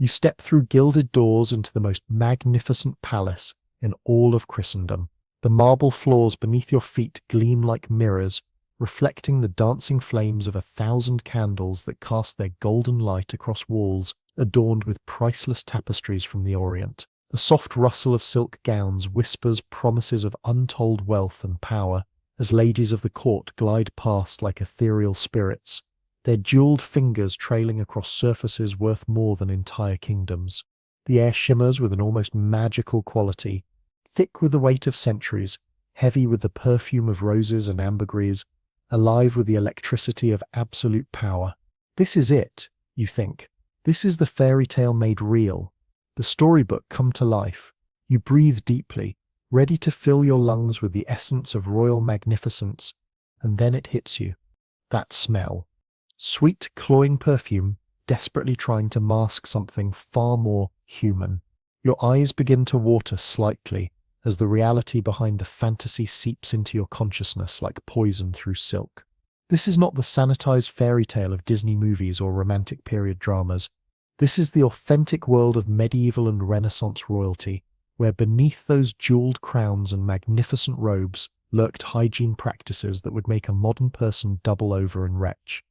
You step through gilded doors into the most magnificent palace in all of Christendom. The marble floors beneath your feet gleam like mirrors, reflecting the dancing flames of 1,000 candles that cast their golden light across walls adorned with priceless tapestries from the Orient. The soft rustle of silk gowns whispers promises of untold wealth and power as ladies of the court glide past like ethereal spirits, their jeweled fingers trailing across surfaces worth more than entire kingdoms. The air shimmers with an almost magical quality, thick with the weight of centuries, heavy with the perfume of roses and ambergris, alive with the electricity of absolute power. This is it, you think. This is the fairy tale made real, the storybook come to life. You breathe deeply, ready to fill your lungs with the essence of royal magnificence, and then it hits you. That smell. Sweet, cloying perfume, desperately trying to mask something far more human. Your eyes begin to water slightly as the reality behind the fantasy seeps into your consciousness like poison through silk. This is not the sanitized fairy tale of Disney movies or romantic period dramas. This is the authentic world of medieval and Renaissance royalty, where beneath those jeweled crowns and magnificent robes lurked hygiene practices that would make a modern person double over and retch.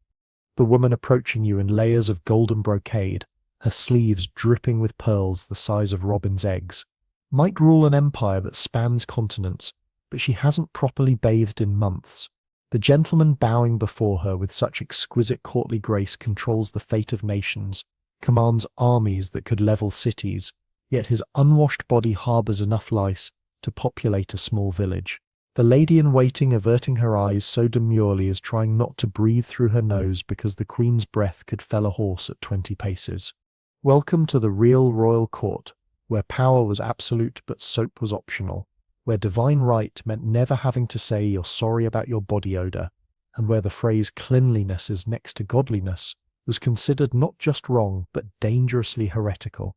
The woman approaching you in layers of golden brocade, her sleeves dripping with pearls the size of robin's eggs, might rule an empire that spans continents, but she hasn't properly bathed in months. The gentleman bowing before her with such exquisite courtly grace controls the fate of nations, commands armies that could level cities, yet his unwashed body harbours enough lice to populate a small village. The lady-in-waiting averting her eyes so demurely as trying not to breathe through her nose because the queen's breath could fell a horse at 20 paces. Welcome to the real royal court, where power was absolute but soap was optional, where divine right meant never having to say you're sorry about your body odour, and where the phrase cleanliness is next to godliness was considered not just wrong but dangerously heretical.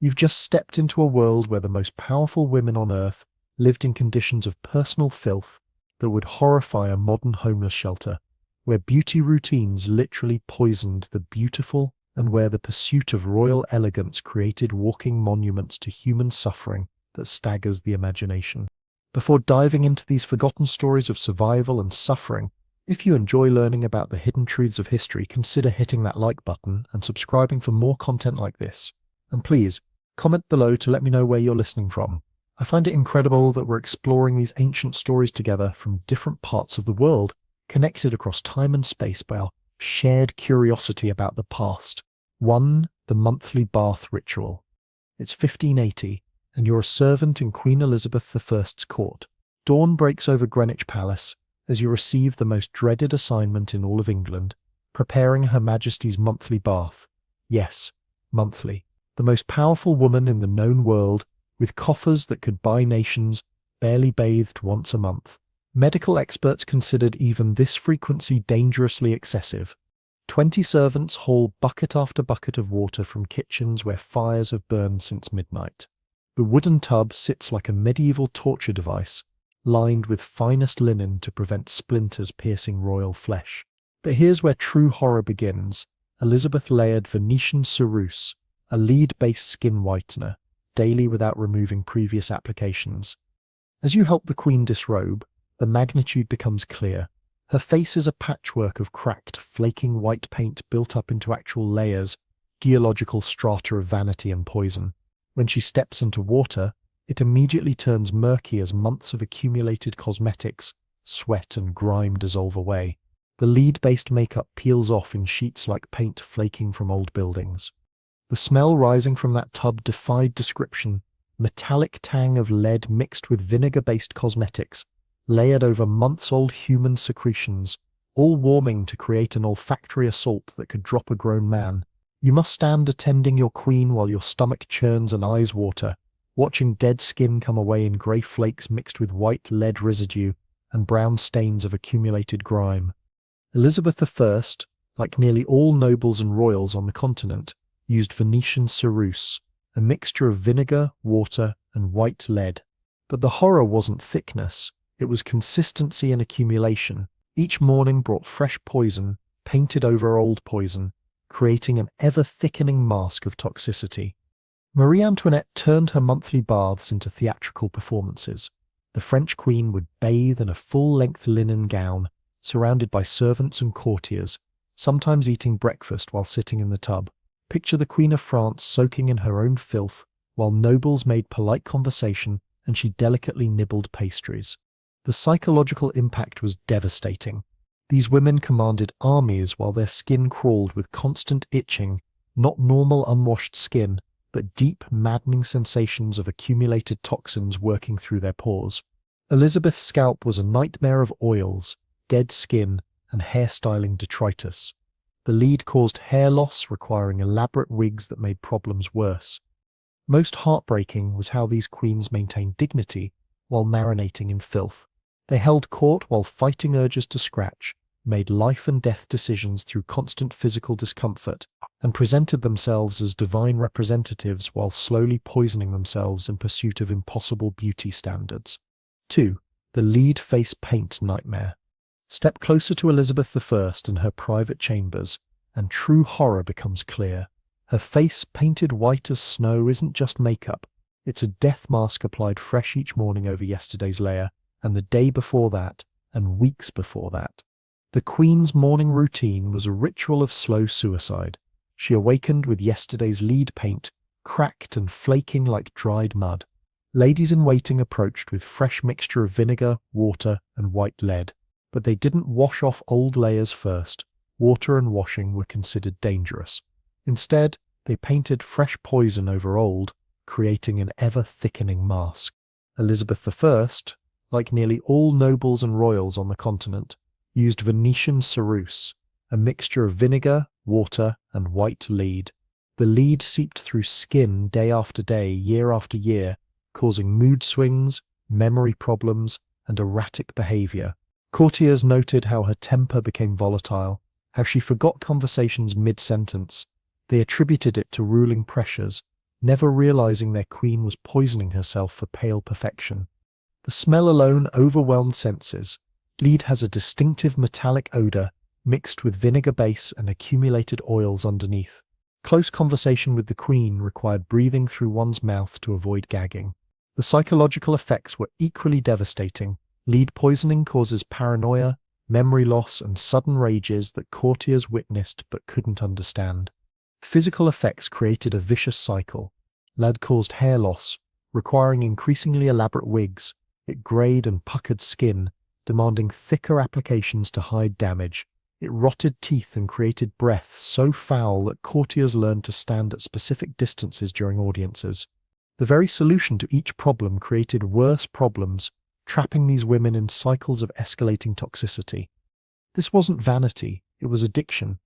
You've just stepped into a world where the most powerful women on earth lived in conditions of personal filth that would horrify a modern homeless shelter, where beauty routines literally poisoned the beautiful, and where the pursuit of royal elegance created walking monuments to human suffering that staggers the imagination. Before diving into these forgotten stories of survival and suffering, if you enjoy learning about the hidden truths of history, consider hitting that like button and subscribing for more content like this. And please, comment below to let me know where you're listening from. I find it incredible that we're exploring these ancient stories together from different parts of the world, connected across time and space by our shared curiosity about the past. 1. The monthly bath ritual. It's 1580, and you're a servant in Queen Elizabeth I's court. Dawn breaks over Greenwich Palace as you receive the most dreaded assignment in all of England, preparing Her Majesty's monthly bath. Yes, monthly. The most powerful woman in the known world, with coffers that could buy nations, barely bathed once a month. Medical experts considered even this frequency dangerously excessive. 20 servants haul bucket after bucket of water from kitchens where fires have burned since midnight. The wooden tub sits like a medieval torture device, lined with finest linen to prevent splinters piercing royal flesh. But here's where true horror begins. Elizabeth layered Venetian ceruse, a lead-based skin whitener, daily without removing previous applications. As you help the Queen disrobe, the magnitude becomes clear. Her face is a patchwork of cracked, flaking white paint built up into actual layers, geological strata of vanity and poison. When she steps into water, it immediately turns murky as months of accumulated cosmetics, sweat and grime dissolve away. The lead-based makeup peels off in sheets like paint flaking from old buildings. The smell rising from that tub defied description, metallic tang of lead mixed with vinegar-based cosmetics, layered over months-old human secretions, all warming to create an olfactory assault that could drop a grown man. You must stand attending your queen while your stomach churns and eyes water, watching dead skin come away in grey flakes mixed with white lead residue and brown stains of accumulated grime. Elizabeth I, like nearly all nobles and royals on the continent, used Venetian ceruse, a mixture of vinegar, water, and white lead. But the horror wasn't thickness, it was consistency and accumulation. Each morning brought fresh poison, painted over old poison, creating an ever-thickening mask of toxicity. Marie Antoinette turned her monthly baths into theatrical performances. The French queen would bathe in a full-length linen gown, surrounded by servants and courtiers, sometimes eating breakfast while sitting in the tub. Picture the Queen of France soaking in her own filth, while nobles made polite conversation and she delicately nibbled pastries. The psychological impact was devastating. These women commanded armies while their skin crawled with constant itching, not normal unwashed skin, but deep, maddening sensations of accumulated toxins working through their pores. Elizabeth's scalp was a nightmare of oils, dead skin, and hairstyling detritus. The lead caused hair loss, requiring elaborate wigs that made problems worse. Most heartbreaking was how these queens maintained dignity while marinating in filth. They held court while fighting urges to scratch, made life and death decisions through constant physical discomfort, and presented themselves as divine representatives while slowly poisoning themselves in pursuit of impossible beauty standards. 2. The lead face paint nightmare. Step closer to Elizabeth I and her private chambers, and true horror becomes clear. Her face painted white as snow isn't just makeup, it's a death mask applied fresh each morning over yesterday's layer, and the day before that, and weeks before that. The Queen's morning routine was a ritual of slow suicide. She awakened with yesterday's lead paint, cracked and flaking like dried mud. Ladies-in-waiting approached with fresh mixture of vinegar, water, and white lead, but they didn't wash off old layers first. Water and washing were considered dangerous. Instead, they painted fresh poison over old, creating an ever-thickening mask. Elizabeth I, like nearly all nobles and royals on the continent, used Venetian ceruse, a mixture of vinegar, water, and white lead. The lead seeped through skin day after day, year after year, causing mood swings, memory problems, and erratic behavior. Courtiers noted how her temper became volatile, how she forgot conversations mid-sentence. They attributed it to ruling pressures, never realizing their queen was poisoning herself for pale perfection. The smell alone overwhelmed senses. Lead has a distinctive metallic odor, mixed with vinegar base and accumulated oils underneath. Close conversation with the queen required breathing through one's mouth to avoid gagging. The psychological effects were equally devastating. Lead poisoning causes paranoia, memory loss, and sudden rages that courtiers witnessed but couldn't understand. Physical effects created a vicious cycle. Lead caused hair loss, requiring increasingly elaborate wigs. It grayed and puckered skin, demanding thicker applications to hide damage. It rotted teeth and created breath so foul that courtiers learned to stand at specific distances during audiences. The very solution to each problem created worse problems, trapping these women in cycles of escalating toxicity. This wasn't vanity, it was addiction.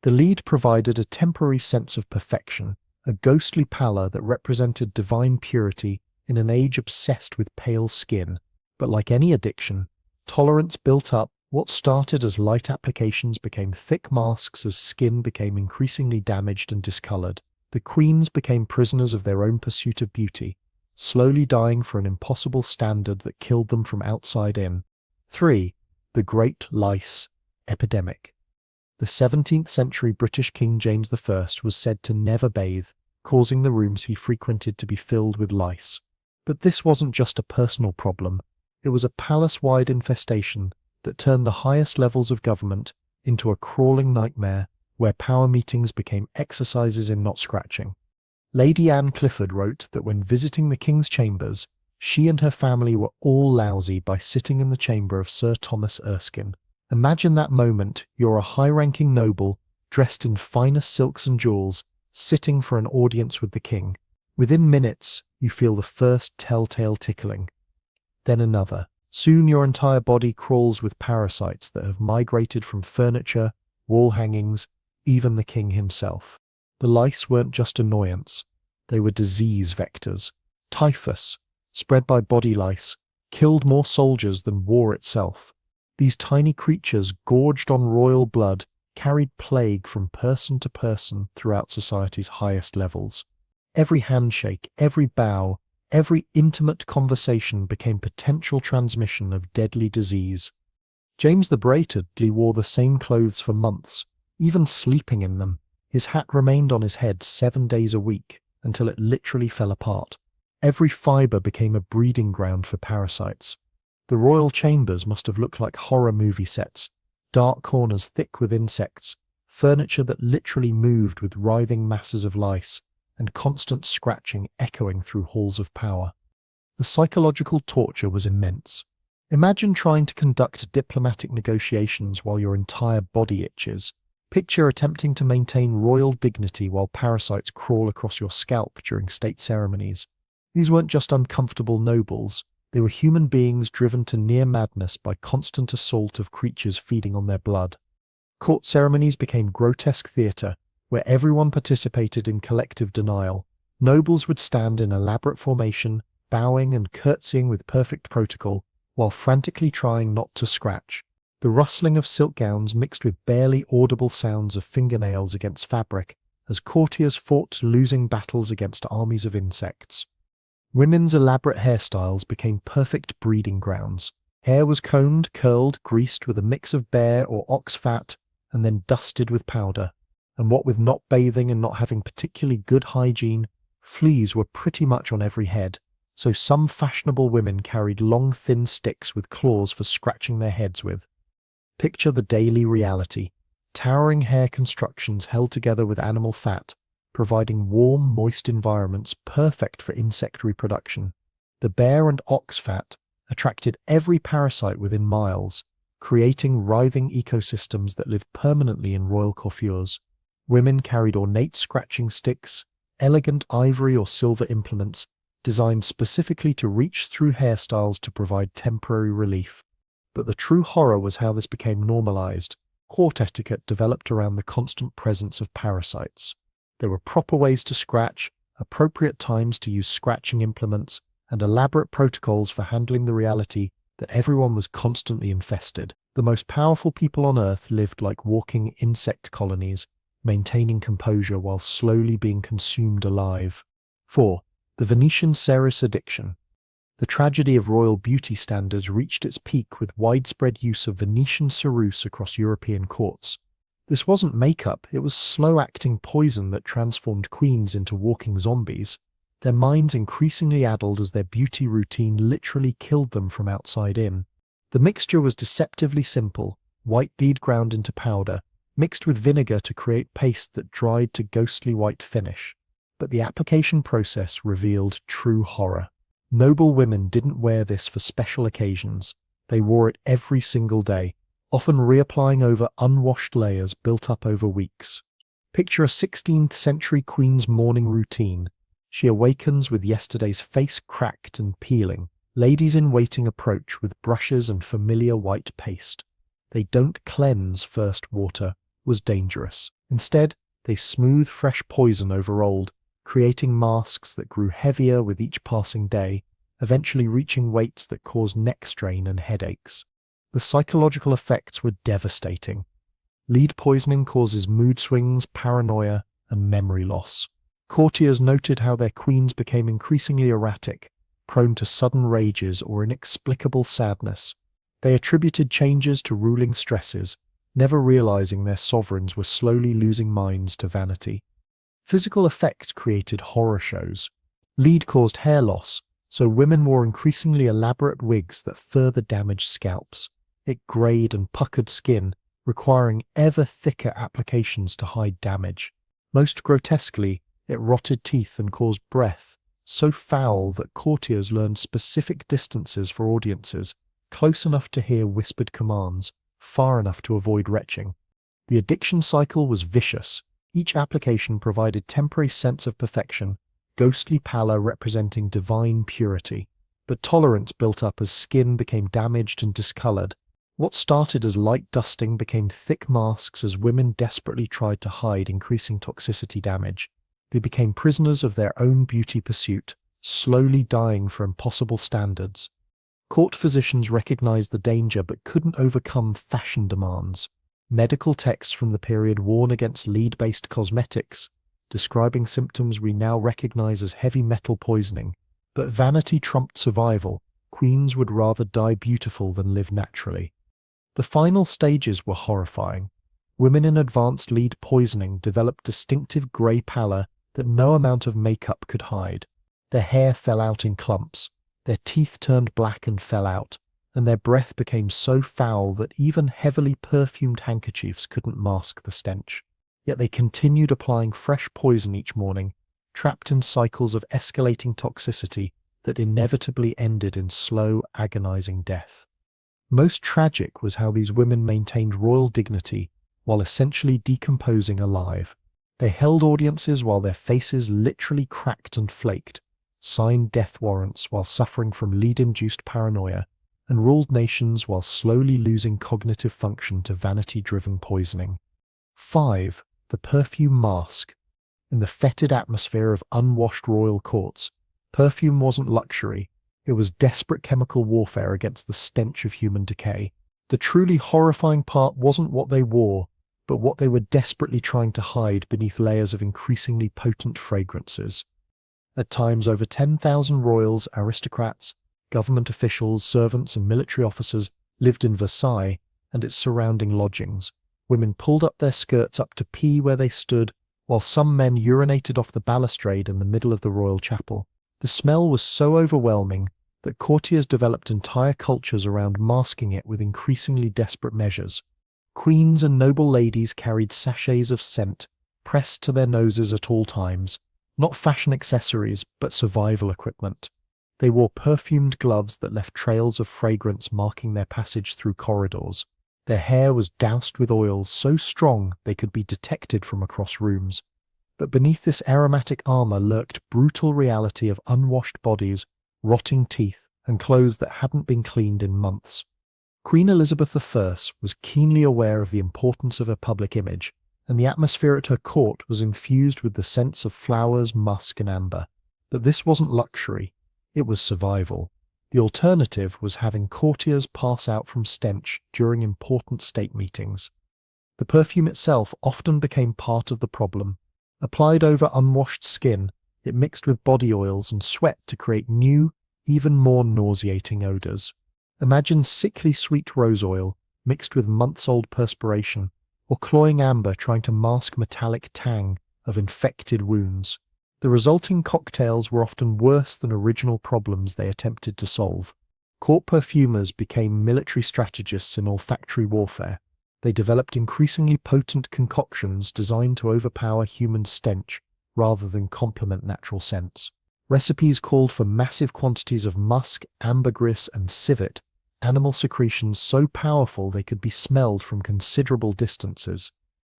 The lead provided a temporary sense of perfection, a ghostly pallor that represented divine purity in an age obsessed with pale skin. But like any addiction, tolerance built up. What started as light applications became thick masks as skin became increasingly damaged and discolored. The queens became prisoners of their own pursuit of beauty, slowly dying for an impossible standard that killed them from outside in. 3. The Great Lice Epidemic. The 17th century British King James I was said to never bathe, causing the rooms he frequented to be filled with lice. But this wasn't just a personal problem, it was a palace-wide infestation that turned the highest levels of government into a crawling nightmare where power meetings became exercises in not scratching. Lady Anne Clifford wrote that when visiting the king's chambers, she and her family were all lousy by sitting in the chamber of Sir Thomas Erskine. Imagine that moment, you're a high-ranking noble, dressed in finest silks and jewels, sitting for an audience with the king. Within minutes, you feel the first telltale tickling. Then another. Soon your entire body crawls with parasites that have migrated from furniture, wall hangings, even the king himself. The lice weren't just annoyance, they were disease vectors. Typhus, spread by body lice, killed more soldiers than war itself. These tiny creatures, gorged on royal blood, carried plague from person to person throughout society's highest levels. Every handshake, every bow, every intimate conversation became potential transmission of deadly disease. James the Braided wore the same clothes for months, even sleeping in them. His hat remained on his head 7 days a week until it literally fell apart. Every fibre became a breeding ground for parasites. The royal chambers must have looked like horror movie sets, dark corners thick with insects, furniture that literally moved with writhing masses of lice, and constant scratching echoing through halls of power. The psychological torture was immense. Imagine trying to conduct diplomatic negotiations while your entire body itches. Picture attempting to maintain royal dignity while parasites crawl across your scalp during state ceremonies. These weren't just uncomfortable nobles, they were human beings driven to near madness by constant assault of creatures feeding on their blood. Court ceremonies became grotesque theatre, where everyone participated in collective denial. Nobles would stand in elaborate formation, bowing and curtsying with perfect protocol, while frantically trying not to scratch. The rustling of silk gowns mixed with barely audible sounds of fingernails against fabric, as courtiers fought losing battles against armies of insects. Women's elaborate hairstyles became perfect breeding grounds. Hair was combed, curled, greased with a mix of bear or ox fat, and then dusted with powder. And what with not bathing and not having particularly good hygiene, fleas were pretty much on every head, so some fashionable women carried long thin sticks with claws for scratching their heads with. Picture the daily reality. Towering hair constructions held together with animal fat, providing warm, moist environments perfect for insect reproduction. The bear and ox fat attracted every parasite within miles, creating writhing ecosystems that lived permanently in royal coiffures. Women carried ornate scratching sticks, elegant ivory or silver implements, designed specifically to reach through hairstyles to provide temporary relief. But the true horror was how this became normalized. Court etiquette developed around the constant presence of parasites. There were proper ways to scratch, appropriate times to use scratching implements, and elaborate protocols for handling the reality that everyone was constantly infested. The most powerful people on Earth lived like walking insect colonies, maintaining composure while slowly being consumed alive. 4. The Venetian Ceres addiction. The tragedy of royal beauty standards reached its peak with widespread use of Venetian ceruse across European courts. This wasn't makeup, it was slow-acting poison that transformed queens into walking zombies, their minds increasingly addled as their beauty routine literally killed them from outside in. The mixture was deceptively simple: white bead ground into powder, mixed with vinegar to create paste that dried to ghostly white finish. But the application process revealed true horror. Noble women didn't wear this for special occasions. They wore it every single day, often reapplying over unwashed layers built up over weeks. Picture a 16th century queen's morning routine. She awakens with yesterday's face cracked and peeling. Ladies in waiting approach with brushes and familiar white paste. They don't cleanse first. Water was dangerous. Instead, they smooth fresh poison over old, creating masks that grew heavier with each passing day, eventually reaching weights that caused neck strain and headaches. The psychological effects were devastating. Lead poisoning causes mood swings, paranoia, and memory loss. Courtiers noted how their queens became increasingly erratic, prone to sudden rages or inexplicable sadness. They attributed changes to ruling stresses, never realizing their sovereigns were slowly losing minds to vanity. Physical effects created horror shows. Lead caused hair loss, so women wore increasingly elaborate wigs that further damaged scalps. It grayed and puckered skin, requiring ever thicker applications to hide damage. Most grotesquely, it rotted teeth and caused breath, so foul that courtiers learned specific distances for audiences, close enough to hear whispered commands, far enough to avoid retching. The addiction cycle was vicious. Each application provided temporary sense of perfection, ghostly pallor representing divine purity. But tolerance built up as skin became damaged and discolored. What started as light dusting became thick masks as women desperately tried to hide increasing toxicity damage. They became prisoners of their own beauty pursuit, slowly dying for impossible standards. Court physicians recognized the danger but couldn't overcome fashion demands. Medical texts from the period warn against lead-based cosmetics, describing symptoms we now recognize as heavy metal poisoning. But vanity trumped survival. Queens would rather die beautiful than live naturally. The final stages were horrifying. Women in advanced lead poisoning developed distinctive grey pallor that no amount of makeup could hide. Their hair fell out in clumps, their teeth turned black and fell out, and their breath became so foul that even heavily perfumed handkerchiefs couldn't mask the stench. Yet they continued applying fresh poison each morning, trapped in cycles of escalating toxicity that inevitably ended in slow, agonizing death. Most tragic was how these women maintained royal dignity while essentially decomposing alive. They held audiences while their faces literally cracked and flaked, signed death warrants while suffering from lead-induced paranoia, and ruled nations while slowly losing cognitive function to vanity-driven poisoning. 5. The perfume mask. In the fetid atmosphere of unwashed royal courts, perfume wasn't luxury, it was desperate chemical warfare against the stench of human decay. The truly horrifying part wasn't what they wore, but what they were desperately trying to hide beneath layers of increasingly potent fragrances. At times, over 10,000 royals, aristocrats, government officials, servants, and military officers lived in Versailles and its surrounding lodgings. Women pulled up their skirts up to pee where they stood, while some men urinated off the balustrade in the middle of the royal chapel. The smell was so overwhelming that courtiers developed entire cultures around masking it with increasingly desperate measures. Queens and noble ladies carried sachets of scent pressed to their noses at all times, not fashion accessories, but survival equipment. They wore perfumed gloves that left trails of fragrance marking their passage through corridors. Their hair was doused with oils so strong they could be detected from across rooms. But beneath this aromatic armor lurked brutal reality of unwashed bodies, rotting teeth, and clothes that hadn't been cleaned in months. Queen Elizabeth I was keenly aware of the importance of her public image, and the atmosphere at her court was infused with the scents of flowers, musk, and amber. But this wasn't luxury, it was survival. The alternative was having courtiers pass out from stench during important state meetings. The perfume itself often became part of the problem. Applied over unwashed skin, it mixed with body oils and sweat to create new, even more nauseating odors. Imagine sickly sweet rose oil mixed with months-old perspiration, or cloying amber trying to mask metallic tang of infected wounds. The resulting cocktails were often worse than original problems they attempted to solve. Court perfumers became military strategists in olfactory warfare. They developed increasingly potent concoctions designed to overpower human stench rather than complement natural scents. Recipes called for massive quantities of musk, ambergris, and civet, animal secretions so powerful they could be smelled from considerable distances.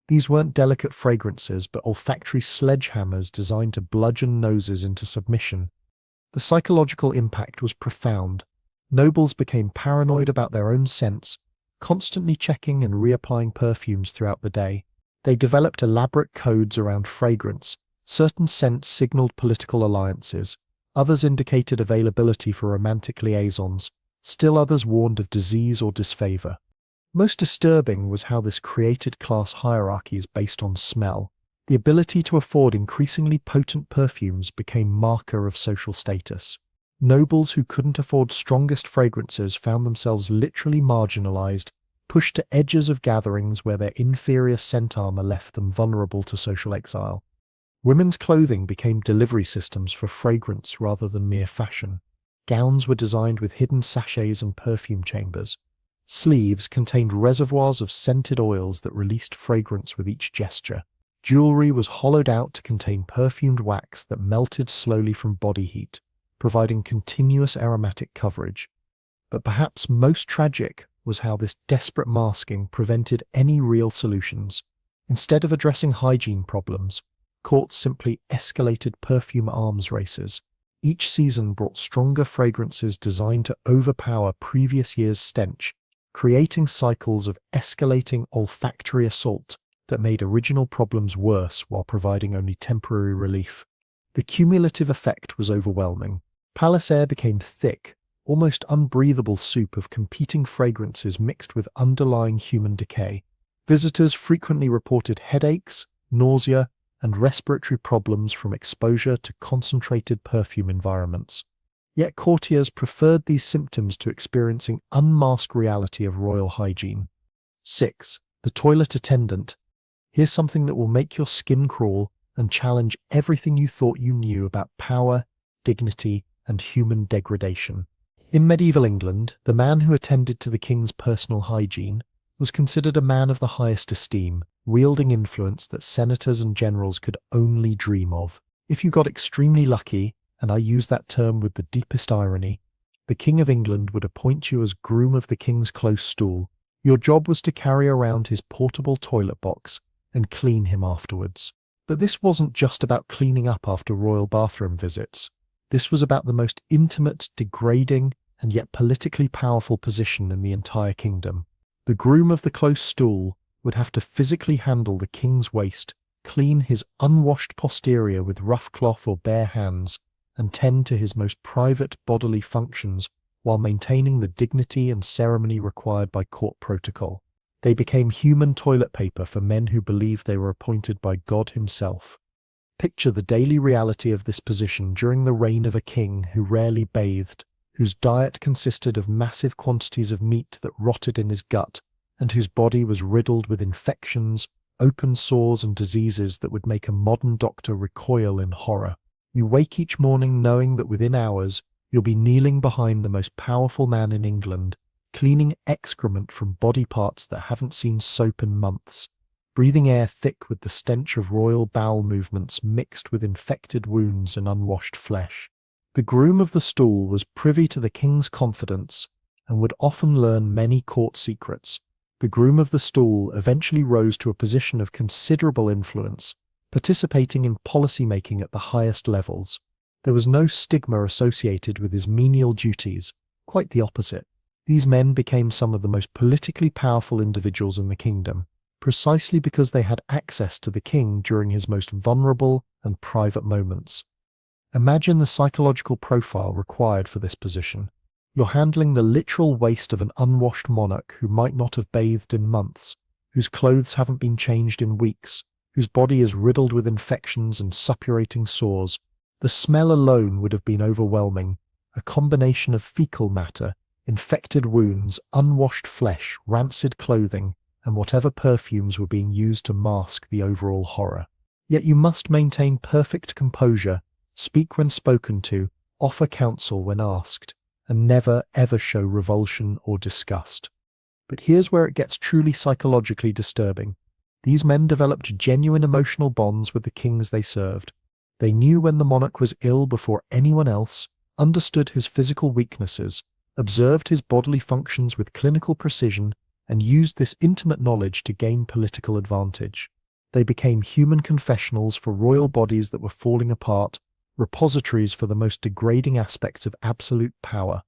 These weren't delicate fragrances, but olfactory sledgehammers designed to bludgeon noses into submission. The psychological impact was profound. Nobles became paranoid about their own scents, constantly checking and reapplying perfumes throughout the day. They developed elaborate codes around fragrance. Certain scents signaled political alliances, others indicated availability for romantic liaisons, still others warned of disease or disfavor. Most disturbing was how this created class hierarchies based on smell. The ability to afford increasingly potent perfumes became marker of social status. Nobles who couldn't afford strongest fragrances found themselves literally marginalized, pushed to edges of gatherings where their inferior scent armor left them vulnerable to social exile. Women's clothing became delivery systems for fragrance rather than mere fashion. Gowns were designed with hidden sachets and perfume chambers. Sleeves contained reservoirs of scented oils that released fragrance with each gesture. Jewelry was hollowed out to contain perfumed wax that melted slowly from body heat, providing continuous aromatic coverage. But perhaps most tragic was how this desperate masking prevented any real solutions. Instead of addressing hygiene problems, courts simply escalated perfume arms races. Each season brought stronger fragrances designed to overpower previous year's stench, creating cycles of escalating olfactory assault that made original problems worse while providing only temporary relief. The cumulative effect was overwhelming. Palace air became thick, almost unbreathable soup of competing fragrances mixed with underlying human decay. Visitors frequently reported headaches, nausea, and respiratory problems from exposure to concentrated perfume environments. Yet courtiers preferred these symptoms to experiencing unmasked reality of royal hygiene. 6. The toilet attendant Here's something that will make your skin crawl and challenge everything you thought you knew about power, dignity, and human degradation. In medieval England, the man who attended to the king's personal hygiene was considered a man of the highest esteem, wielding influence that senators and generals could only dream of. If you got extremely lucky, and I use that term with the deepest irony, the King of England would appoint you as groom of the king's close stool. Your job was to carry around his portable toilet box and clean him afterwards. But this wasn't just about cleaning up after royal bathroom visits. This was about the most intimate, degrading, and yet politically powerful position in the entire kingdom. The groom of the close stool would have to physically handle the king's waste, clean his unwashed posterior with rough cloth or bare hands, and tend to his most private bodily functions while maintaining the dignity and ceremony required by court protocol. They became human toilet paper for men who believed they were appointed by God himself. Picture the daily reality of this position during the reign of a king who rarely bathed, whose diet consisted of massive quantities of meat that rotted in his gut, and whose body was riddled with infections, open sores and diseases that would make a modern doctor recoil in horror. You wake each morning knowing that within hours you'll be kneeling behind the most powerful man in England, cleaning excrement from body parts that haven't seen soap in months, breathing air thick with the stench of royal bowel movements mixed with infected wounds and unwashed flesh. The groom of the stool was privy to the king's confidence and would often learn many court secrets. The groom of the stool eventually rose to a position of considerable influence, participating in policy-making at the highest levels. There was no stigma associated with his menial duties, quite the opposite. These men became some of the most politically powerful individuals in the kingdom, precisely because they had access to the king during his most vulnerable and private moments. Imagine the psychological profile required for this position. You're handling the literal waste of an unwashed monarch who might not have bathed in months, whose clothes haven't been changed in weeks, whose body is riddled with infections and suppurating sores. The smell alone would have been overwhelming, a combination of fecal matter, infected wounds, unwashed flesh, rancid clothing, and whatever perfumes were being used to mask the overall horror. Yet you must maintain perfect composure, speak when spoken to, offer counsel when asked, and never ever show revulsion or disgust. But here's where it gets truly psychologically disturbing. These men developed genuine emotional bonds with the kings they served. They knew when the monarch was ill before anyone else, understood his physical weaknesses, observed his bodily functions with clinical precision, and used this intimate knowledge to gain political advantage. They became human confessionals for royal bodies that were falling apart, repositories for the most degrading aspects of absolute power.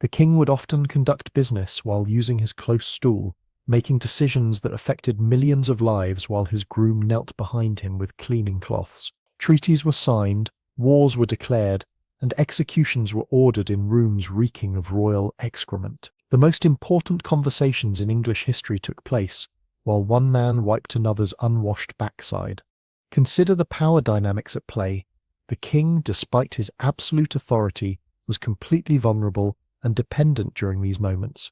The king would often conduct business while using his close stool, making decisions that affected millions of lives while his groom knelt behind him with cleaning cloths. Treaties were signed, wars were declared, and executions were ordered in rooms reeking of royal excrement. The most important conversations in English history took place while one man wiped another's unwashed backside. Consider the power dynamics at play. The king, despite his absolute authority, was completely vulnerable and dependent during these moments.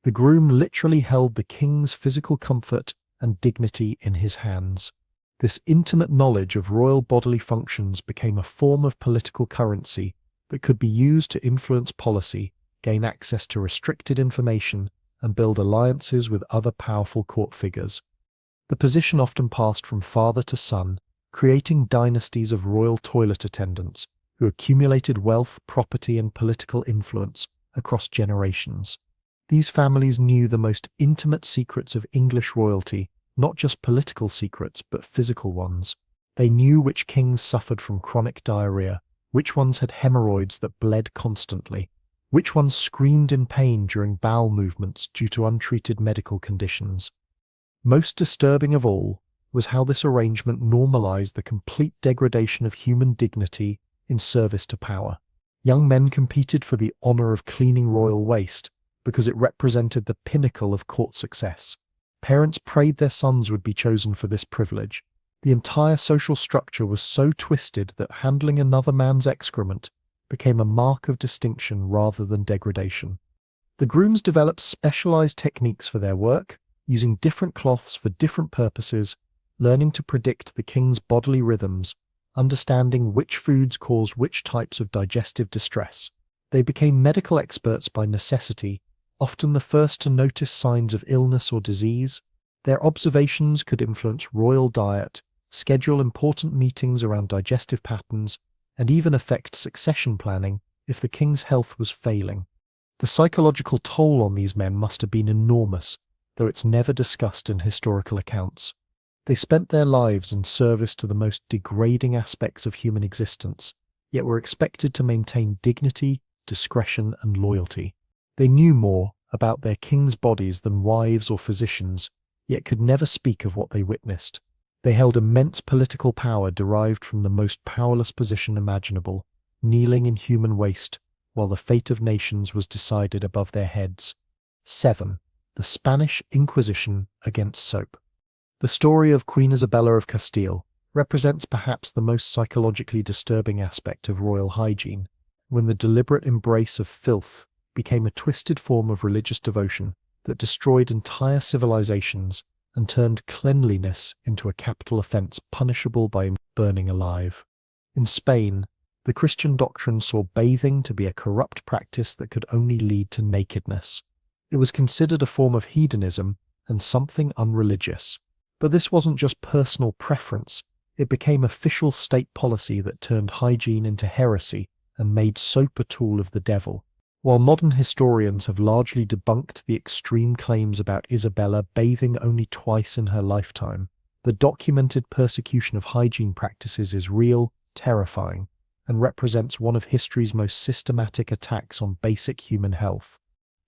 The groom literally held the king's physical comfort and dignity in his hands. This intimate knowledge of royal bodily functions became a form of political currency that could be used to influence policy, gain access to restricted information, and build alliances with other powerful court figures. The position often passed from father to son, creating dynasties of royal toilet attendants who accumulated wealth, property, and political influence across generations. These families knew the most intimate secrets of English royalty, not just political secrets, but physical ones. They knew which kings suffered from chronic diarrhea, which ones had hemorrhoids that bled constantly, which ones screamed in pain during bowel movements due to untreated medical conditions. Most disturbing of all was how this arrangement normalized the complete degradation of human dignity in service to power. Young men competed for the honor of cleaning royal waste because it represented the pinnacle of court success. Parents prayed their sons would be chosen for this privilege. The entire social structure was so twisted that handling another man's excrement became a mark of distinction rather than degradation. The grooms developed specialized techniques for their work, using different cloths for different purposes, learning to predict the king's bodily rhythms, understanding which foods cause which types of digestive distress. They became medical experts by necessity, often the first to notice signs of illness or disease. Their observations could influence royal diet, schedule important meetings around digestive patterns, and even affect succession planning if the king's health was failing. The psychological toll on these men must have been enormous, though it's never discussed in historical accounts. They spent their lives in service to the most degrading aspects of human existence, yet were expected to maintain dignity, discretion, and loyalty. They knew more about their king's bodies than wives or physicians, yet could never speak of what they witnessed. They held immense political power derived from the most powerless position imaginable, kneeling in human waste, while the fate of nations was decided above their heads. 7. The Spanish Inquisition against soap. The story of Queen Isabella of Castile represents perhaps the most psychologically disturbing aspect of royal hygiene, when the deliberate embrace of filth became a twisted form of religious devotion that destroyed entire civilizations and turned cleanliness into a capital offense punishable by burning alive. In Spain, the Christian doctrine saw bathing to be a corrupt practice that could only lead to nakedness. It was considered a form of hedonism and something unreligious. But this wasn't just personal preference, it became official state policy that turned hygiene into heresy and made soap a tool of the devil. While modern historians have largely debunked the extreme claims about Isabella bathing only twice in her lifetime, the documented persecution of hygiene practices is real, terrifying, and represents one of history's most systematic attacks on basic human health.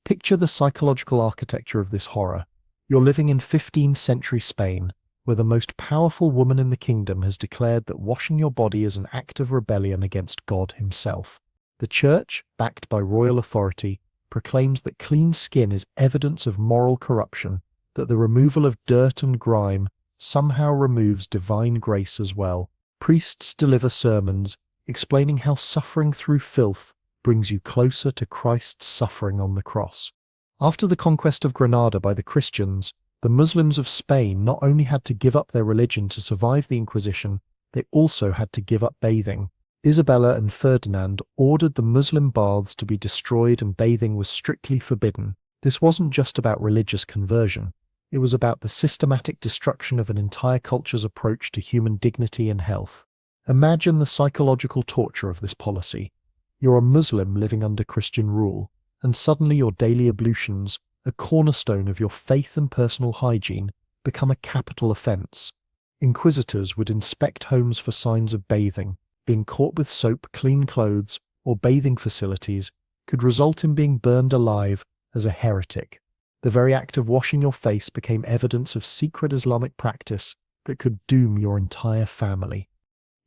Picture the psychological architecture of this horror. You're living in 15th century Spain, where the most powerful woman in the kingdom has declared that washing your body is an act of rebellion against God himself. The church, backed by royal authority, proclaims that clean skin is evidence of moral corruption, that the removal of dirt and grime somehow removes divine grace as well. Priests deliver sermons explaining how suffering through filth brings you closer to Christ's suffering on the cross. After the conquest of Granada by the Christians, the Muslims of Spain not only had to give up their religion to survive the Inquisition, they also had to give up bathing. Isabella and Ferdinand ordered the Muslim baths to be destroyed and bathing was strictly forbidden. This wasn't just about religious conversion. It was about the systematic destruction of an entire culture's approach to human dignity and health. Imagine the psychological torture of this policy. You're a Muslim living under Christian rule, and suddenly your daily ablutions, a cornerstone of your faith and personal hygiene, become a capital offense. Inquisitors would inspect homes for signs of bathing. Being caught with soap, clean clothes, or bathing facilities could result in being burned alive as a heretic. The very act of washing your face became evidence of secret Islamic practice that could doom your entire family.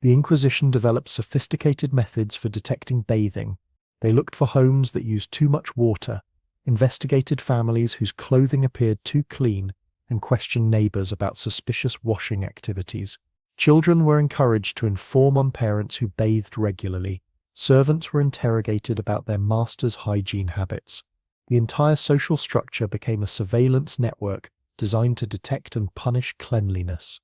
The Inquisition developed sophisticated methods for detecting bathing. They looked for homes that used too much water, investigated families whose clothing appeared too clean, and questioned neighbors about suspicious washing activities. Children were encouraged to inform on parents who bathed regularly. Servants were interrogated about their master's hygiene habits. The entire social structure became a surveillance network designed to detect and punish cleanliness.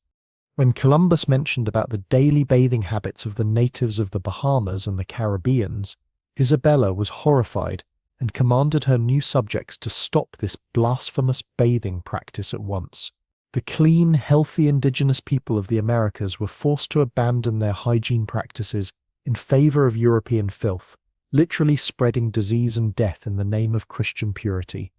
When Columbus mentioned about the daily bathing habits of the natives of the Bahamas and the Caribbeans, Isabella was horrified and commanded her new subjects to stop this blasphemous bathing practice at once. The clean, healthy indigenous people of the Americas were forced to abandon their hygiene practices in favor of European filth, literally spreading disease and death in the name of Christian purity.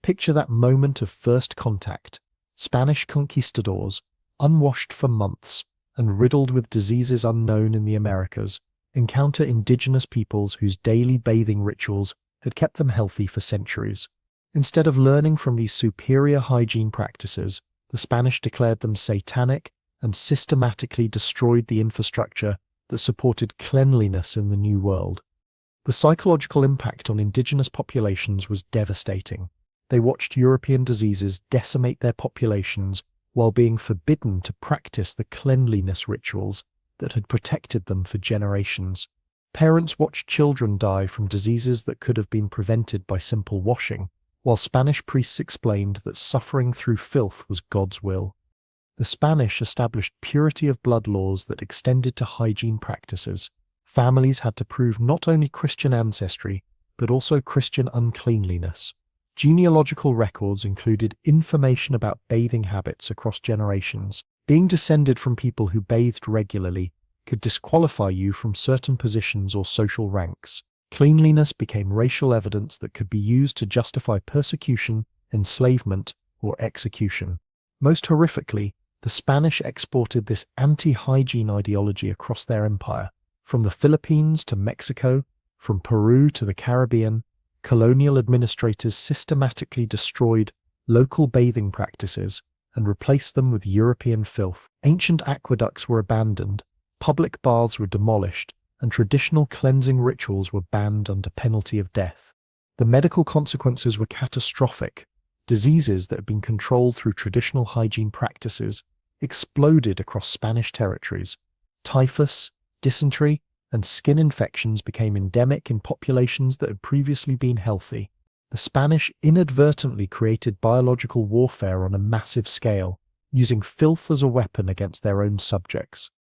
Picture that moment of first contact. Spanish conquistadors, unwashed for months and riddled with diseases unknown in the Americas, encounter indigenous peoples whose daily bathing rituals had kept them healthy for centuries. Instead of learning from these superior hygiene practices, the Spanish declared them satanic and systematically destroyed the infrastructure that supported cleanliness in the New World. The psychological impact on indigenous populations was devastating. They watched European diseases decimate their populations while being forbidden to practice the cleanliness rituals that had protected them for generations. Parents watched children die from diseases that could have been prevented by simple washing, while Spanish priests explained that suffering through filth was God's will. The Spanish established purity of blood laws that extended to hygiene practices. Families had to prove not only Christian ancestry, but also Christian uncleanliness. Genealogical records included information about bathing habits across generations. Being descended from people who bathed regularly could disqualify you from certain positions or social ranks. Cleanliness became racial evidence that could be used to justify persecution, enslavement, or execution. Most horrifically, the Spanish exported this anti-hygiene ideology across their empire. From the Philippines to Mexico, from Peru to the Caribbean, colonial administrators systematically destroyed local bathing practices and replaced them with European filth. Ancient aqueducts were abandoned, public baths were demolished, and traditional cleansing rituals were banned under penalty of death. The medical consequences were catastrophic. Diseases that had been controlled through traditional hygiene practices exploded across Spanish territories. Typhus, dysentery, and skin infections became endemic in populations that had previously been healthy. The Spanish inadvertently created biological warfare on a massive scale, using filth as a weapon against their own subjects.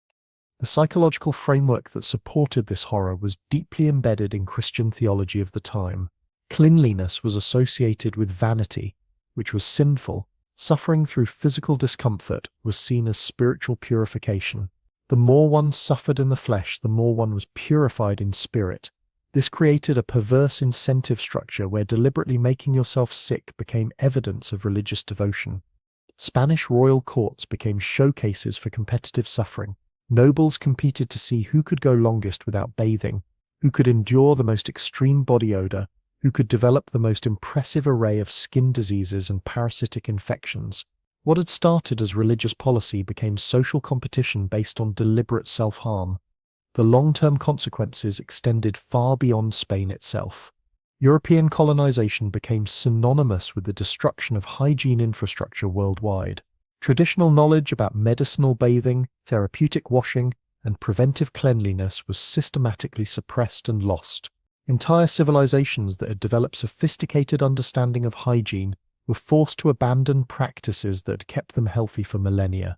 The psychological framework that supported this horror was deeply embedded in Christian theology of the time. Cleanliness was associated with vanity, which was sinful. Suffering through physical discomfort was seen as spiritual purification. The more one suffered in the flesh, the more one was purified in spirit. This created a perverse incentive structure where deliberately making yourself sick became evidence of religious devotion. Spanish royal courts became showcases for competitive suffering. Nobles competed to see who could go longest without bathing, who could endure the most extreme body odor, who could develop the most impressive array of skin diseases and parasitic infections. What had started as religious policy became social competition based on deliberate self-harm. The long-term consequences extended far beyond Spain itself. European colonization became synonymous with the destruction of hygiene infrastructure worldwide. Traditional knowledge about medicinal bathing, therapeutic washing, and preventive cleanliness was systematically suppressed and lost. Entire civilizations that had developed sophisticated understanding of hygiene were forced to abandon practices that had kept them healthy for millennia.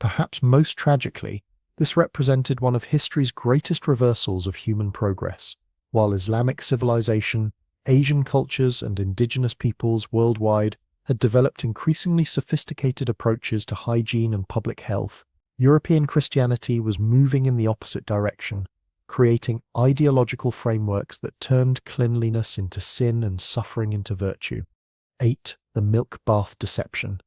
Perhaps most tragically, this represented one of history's greatest reversals of human progress. While Islamic civilization, Asian cultures, and indigenous peoples worldwide had developed increasingly sophisticated approaches to hygiene and public health, European Christianity was moving in the opposite direction, creating ideological frameworks that turned cleanliness into sin and suffering into virtue. 8. The milk bath deception.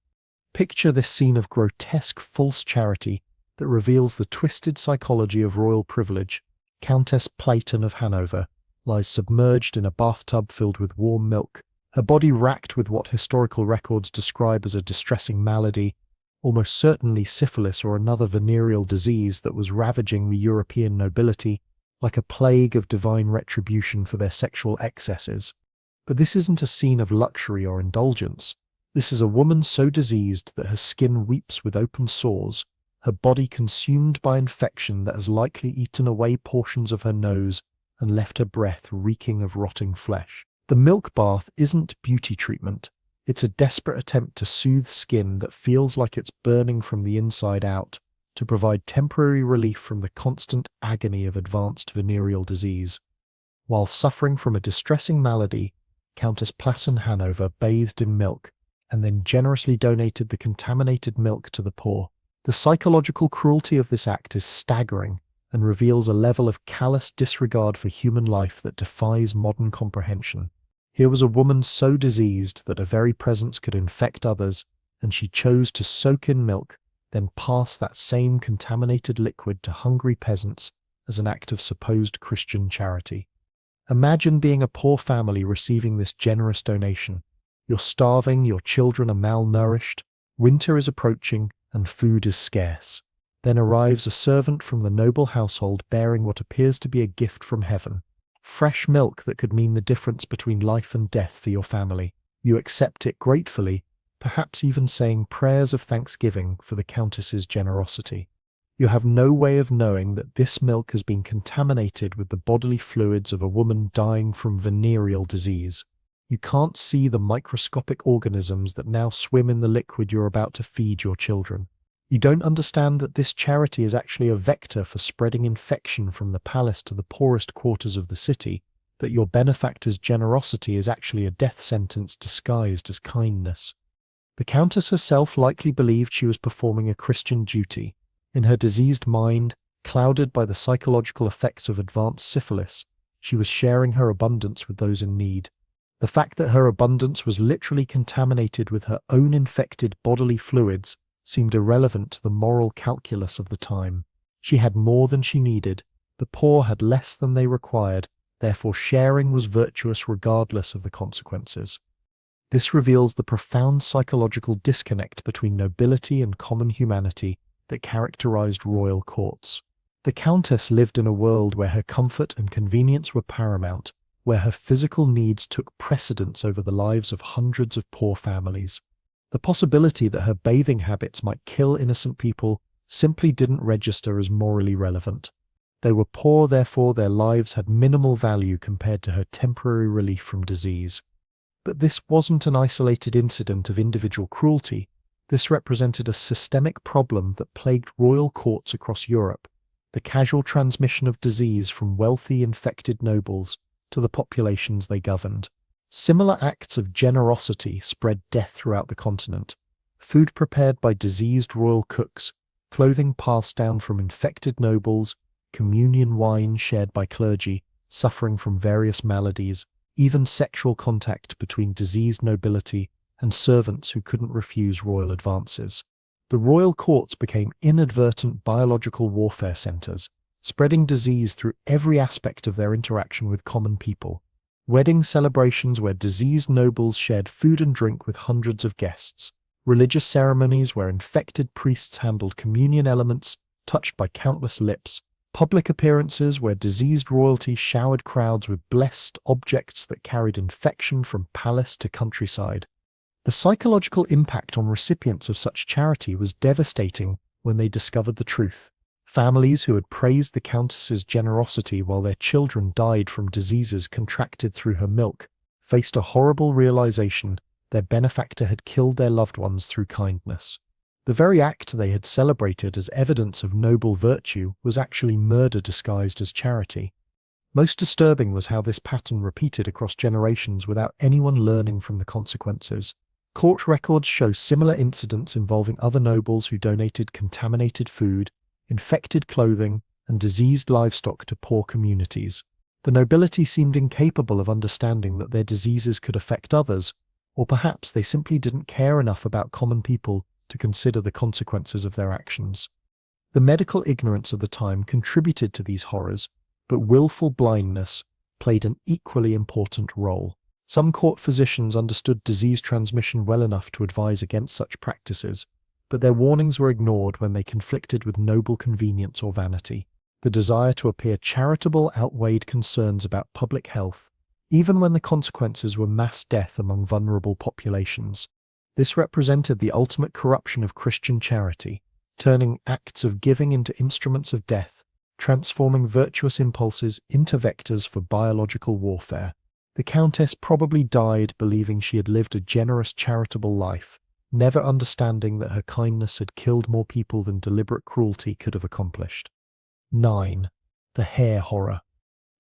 Picture this scene of grotesque false charity that reveals the twisted psychology of royal privilege. Countess Platen of Hanover lies submerged in a bathtub filled with warm milk, her body racked with what historical records describe as a distressing malady, almost certainly syphilis or another venereal disease that was ravaging the European nobility like a plague of divine retribution for their sexual excesses. But this isn't a scene of luxury or indulgence. This is a woman so diseased that her skin weeps with open sores, her body consumed by infection that has likely eaten away portions of her nose and left her breath reeking of rotting flesh. The milk bath isn't beauty treatment. It's a desperate attempt to soothe skin that feels like it's burning from the inside out, to provide temporary relief from the constant agony of advanced venereal disease. While suffering from a distressing malady, Countess Platen Hanover bathed in milk and then generously donated the contaminated milk to the poor. The psychological cruelty of this act is staggering and reveals a level of callous disregard for human life that defies modern comprehension. Here was a woman so diseased that her very presence could infect others, and she chose to soak in milk, then pass that same contaminated liquid to hungry peasants as an act of supposed Christian charity. Imagine being a poor family receiving this generous donation. You're starving, your children are malnourished, winter is approaching, and food is scarce. Then arrives a servant from the noble household bearing what appears to be a gift from heaven. Fresh milk that could mean the difference between life and death for your family. You accept it gratefully, perhaps even saying prayers of thanksgiving for the Countess's generosity. You have no way of knowing that this milk has been contaminated with the bodily fluids of a woman dying from venereal disease. You can't see the microscopic organisms that now swim in the liquid you're about to feed your children. You don't understand that this charity is actually a vector for spreading infection from the palace to the poorest quarters of the city, that your benefactor's generosity is actually a death sentence disguised as kindness. The Countess herself likely believed she was performing a Christian duty. In her diseased mind, clouded by the psychological effects of advanced syphilis, she was sharing her abundance with those in need. The fact that her abundance was literally contaminated with her own infected bodily fluids seemed irrelevant to the moral calculus of the time. She had more than she needed, the poor had less than they required, therefore sharing was virtuous regardless of the consequences. This reveals the profound psychological disconnect between nobility and common humanity that characterized royal courts. The Countess lived in a world where her comfort and convenience were paramount, where her physical needs took precedence over the lives of hundreds of poor families. The possibility that her bathing habits might kill innocent people simply didn't register as morally relevant. They were poor, therefore their lives had minimal value compared to her temporary relief from disease. But this wasn't an isolated incident of individual cruelty. This represented a systemic problem that plagued royal courts across Europe, the casual transmission of disease from wealthy infected nobles to the populations they governed. Similar acts of generosity spread death throughout the continent. Food prepared by diseased royal cooks, clothing passed down from infected nobles, communion wine shared by clergy suffering from various maladies, even sexual contact between diseased nobility and servants who couldn't refuse royal advances. The royal courts became inadvertent biological warfare centers, spreading disease through every aspect of their interaction with common people. Wedding celebrations where diseased nobles shared food and drink with hundreds of guests. Religious ceremonies where infected priests handled communion elements touched by countless lips. Public appearances where diseased royalty showered crowds with blessed objects that carried infection from palace to countryside. The psychological impact on recipients of such charity was devastating when they discovered the truth. Families who had praised the Countess's generosity while their children died from diseases contracted through her milk faced a horrible realization their benefactor had killed their loved ones through kindness. The very act they had celebrated as evidence of noble virtue was actually murder disguised as charity. Most disturbing was how this pattern repeated across generations without anyone learning from the consequences. Court records show similar incidents involving other nobles who donated contaminated food, infected clothing, and diseased livestock to poor communities. The nobility seemed incapable of understanding that their diseases could affect others, or perhaps they simply didn't care enough about common people to consider the consequences of their actions. The medical ignorance of the time contributed to these horrors, but willful blindness played an equally important role. Some court physicians understood disease transmission well enough to advise against such practices, but their warnings were ignored when they conflicted with noble convenience or vanity. The desire to appear charitable outweighed concerns about public health, even when the consequences were mass death among vulnerable populations. This represented the ultimate corruption of Christian charity, turning acts of giving into instruments of death, transforming virtuous impulses into vectors for biological warfare. The Countess probably died believing she had lived a generous charitable life, never understanding that her kindness had killed more people than deliberate cruelty could have accomplished. 9. The hair horror.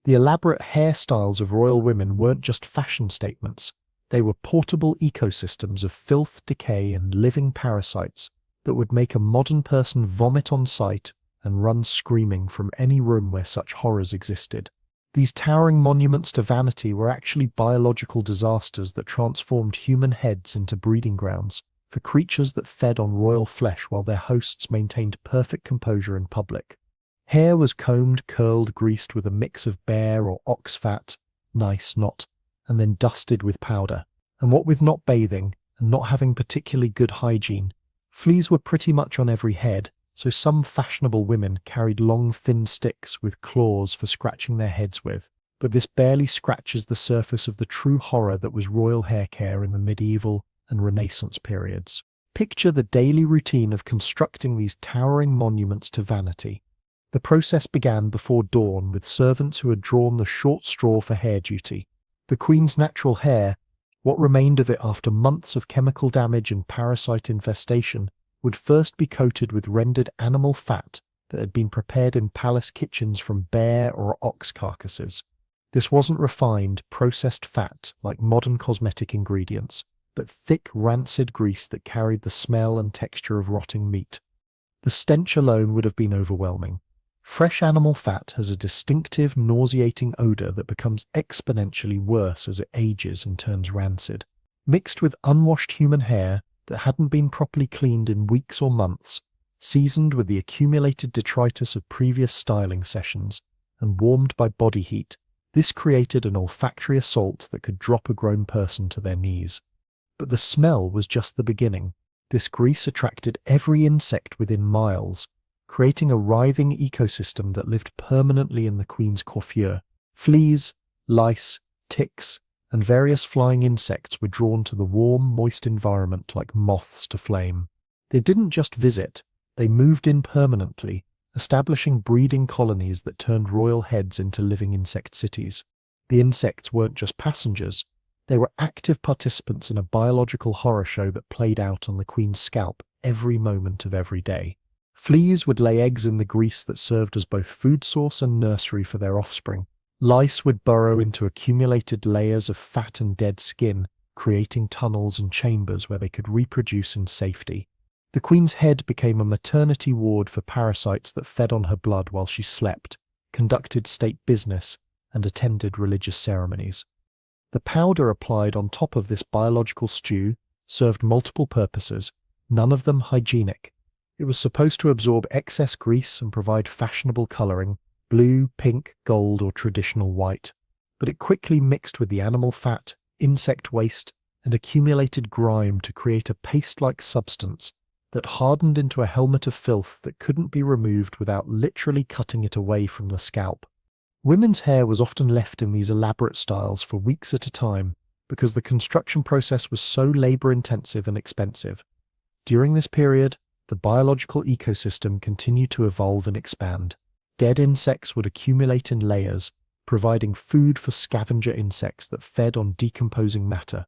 The elaborate hairstyles of royal women weren't just fashion statements. They were portable ecosystems of filth, decay, and living parasites that would make a modern person vomit on sight and run screaming from any room where such horrors existed. These towering monuments to vanity were actually biological disasters that transformed human heads into breeding grounds for creatures that fed on royal flesh while their hosts maintained perfect composure in public. Hair was combed, curled, greased with a mix of bear or ox fat, nice not, and then dusted with powder. And what with not bathing and not having particularly good hygiene, fleas were pretty much on every head, so some fashionable women carried long thin sticks with claws for scratching their heads with. But this barely scratches the surface of the true horror that was royal hair care in the medieval and Renaissance periods. Picture the daily routine of constructing these towering monuments to vanity. The process began before dawn with servants who had drawn the short straw for hair duty. The Queen's natural hair, what remained of it after months of chemical damage and parasite infestation, would first be coated with rendered animal fat that had been prepared in palace kitchens from bear or ox carcasses. This wasn't refined, processed fat like modern cosmetic ingredients, but thick, rancid grease that carried the smell and texture of rotting meat. The stench alone would have been overwhelming. Fresh animal fat has a distinctive, nauseating odor that becomes exponentially worse as it ages and turns rancid. Mixed with unwashed human hair that hadn't been properly cleaned in weeks or months, seasoned with the accumulated detritus of previous styling sessions, and warmed by body heat, this created an olfactory assault that could drop a grown person to their knees. But the smell was just the beginning. This grease attracted every insect within miles, creating a writhing ecosystem that lived permanently in the queen's coiffure. Fleas, lice, ticks, and various flying insects were drawn to the warm, moist environment like moths to flame. They didn't just visit, they moved in permanently, establishing breeding colonies that turned royal heads into living insect cities. The insects weren't just passengers, they were active participants in a biological horror show that played out on the queen's scalp every moment of every day. Fleas would lay eggs in the grease that served as both food source and nursery for their offspring. Lice would burrow into accumulated layers of fat and dead skin, creating tunnels and chambers where they could reproduce in safety. The queen's head became a maternity ward for parasites that fed on her blood while she slept, conducted state business, and attended religious ceremonies. The powder applied on top of this biological stew served multiple purposes, none of them hygienic. It was supposed to absorb excess grease and provide fashionable coloring, blue, pink, gold, or traditional white. But it quickly mixed with the animal fat, insect waste, and accumulated grime to create a paste-like substance that hardened into a helmet of filth that couldn't be removed without literally cutting it away from the scalp. Women's hair was often left in these elaborate styles for weeks at a time because the construction process was so labor-intensive and expensive. During this period, the biological ecosystem continued to evolve and expand. Dead insects would accumulate in layers, providing food for scavenger insects that fed on decomposing matter.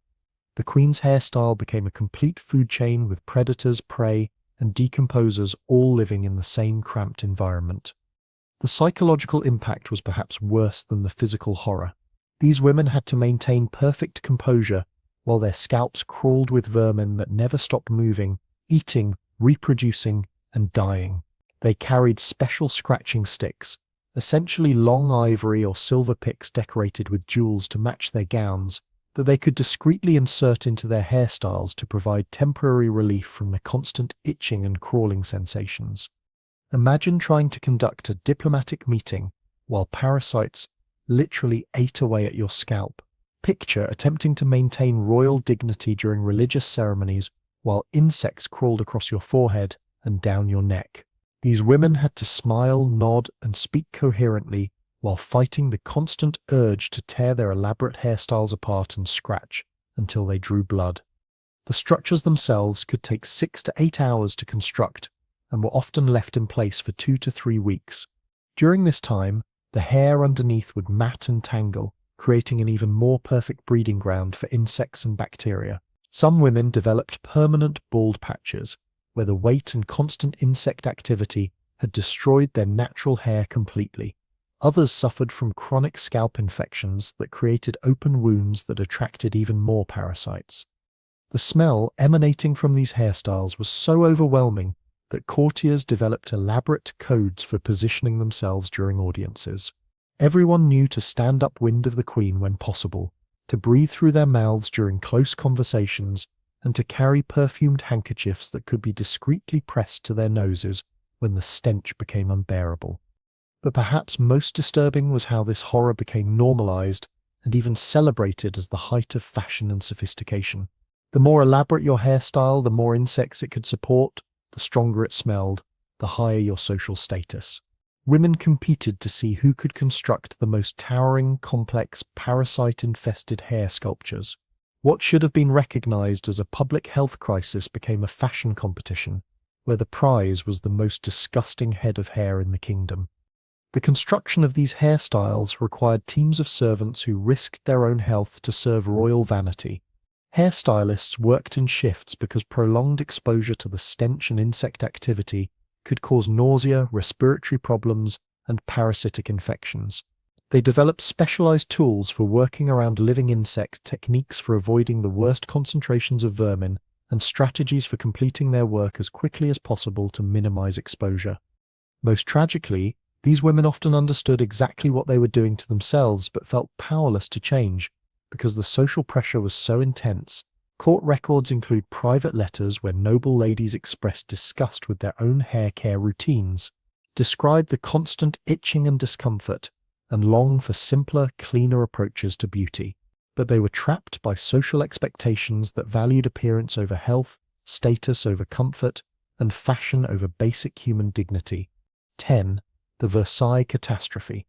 The queen's hairstyle became a complete food chain with predators, prey, and decomposers all living in the same cramped environment. The psychological impact was perhaps worse than the physical horror. These women had to maintain perfect composure while their scalps crawled with vermin that never stopped moving, eating, reproducing, and dying. They carried special scratching sticks, essentially long ivory or silver picks decorated with jewels to match their gowns, that they could discreetly insert into their hairstyles to provide temporary relief from the constant itching and crawling sensations. Imagine trying to conduct a diplomatic meeting while parasites literally ate away at your scalp. Picture attempting to maintain royal dignity during religious ceremonies while insects crawled across your forehead and down your neck. These women had to smile, nod, and speak coherently while fighting the constant urge to tear their elaborate hairstyles apart and scratch until they drew blood. The structures themselves could take 6 to 8 hours to construct and were often left in place for 2 to 3 weeks. During this time, the hair underneath would mat and tangle, creating an even more perfect breeding ground for insects and bacteria. Some women developed permanent bald patches, where the weight and constant insect activity had destroyed their natural hair completely. Others suffered from chronic scalp infections that created open wounds that attracted even more parasites. The smell emanating from these hairstyles was so overwhelming that courtiers developed elaborate codes for positioning themselves during audiences. Everyone knew to stand upwind of the queen when possible, to breathe through their mouths during close conversations, and to carry perfumed handkerchiefs that could be discreetly pressed to their noses when the stench became unbearable. But perhaps most disturbing was how this horror became normalized and even celebrated as the height of fashion and sophistication. The more elaborate your hairstyle, the more insects it could support, the stronger it smelled, the higher your social status. Women competed to see who could construct the most towering, complex, parasite-infested hair sculptures. What should have been recognized as a public health crisis became a fashion competition, where the prize was the most disgusting head of hair in the kingdom. The construction of these hairstyles required teams of servants who risked their own health to serve royal vanity. Hairstylists worked in shifts because prolonged exposure to the stench and insect activity could cause nausea, respiratory problems, and parasitic infections. They developed specialized tools for working around living insects, techniques for avoiding the worst concentrations of vermin, and strategies for completing their work as quickly as possible to minimize exposure. Most tragically, these women often understood exactly what they were doing to themselves but felt powerless to change because the social pressure was so intense. Court records include private letters where noble ladies expressed disgust with their own hair care routines, described the constant itching and discomfort, and longed for simpler, cleaner approaches to beauty. But they were trapped by social expectations that valued appearance over health, status over comfort, and fashion over basic human dignity. 10. The Versailles Catastrophe.